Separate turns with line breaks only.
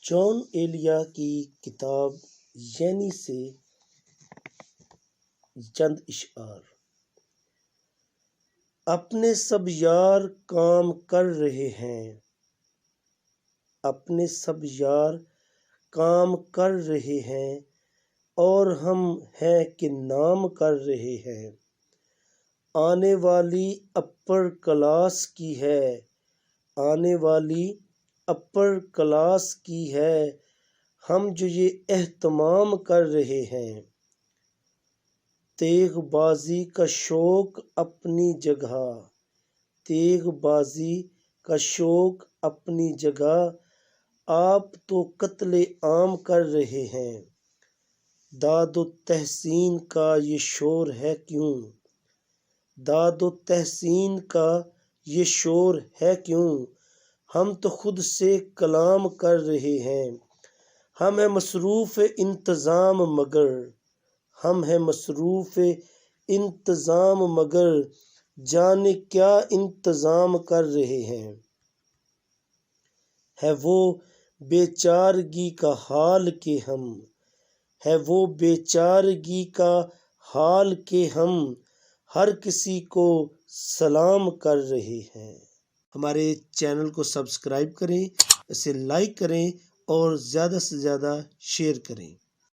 جان ایلیا کی کتاب یعنی سے چند اشعار۔ اپنے سب یار کام کر رہے ہیں، اپنے سب یار کام کر رہے ہیں، اور ہم ہیں کہ نام کر رہے ہیں۔ آنے والی اپر کلاس کی ہے، آنے والی اپر کلاس کی ہے، ہم جو یہ اہتمام کر رہے ہیں۔ تیغ بازی کا شوق اپنی جگہ، تیغ بازی کا شوق اپنی جگہ، آپ تو قتل عام کر رہے ہیں۔ داد و تحسین کا یہ شور ہے کیوں، داد و تحسین کا یہ شور ہے کیوں، ہم تو خود سے کلام کر رہے ہیں۔ ہم ہیں مصروف انتظام مگر، ہم ہیں مصروف انتظام مگر، جانے کیا انتظام کر رہے ہیں۔ ہے وہ بے چارگی کا حال کہ ہم، ہے وہ بے چارگی کا حال کہ ہم، ہر کسی کو سلام کر رہے ہیں۔ ہمارے چینل کو سبسکرائب کریں، اسے لائک کریں اور زیادہ سے زیادہ شیئر کریں۔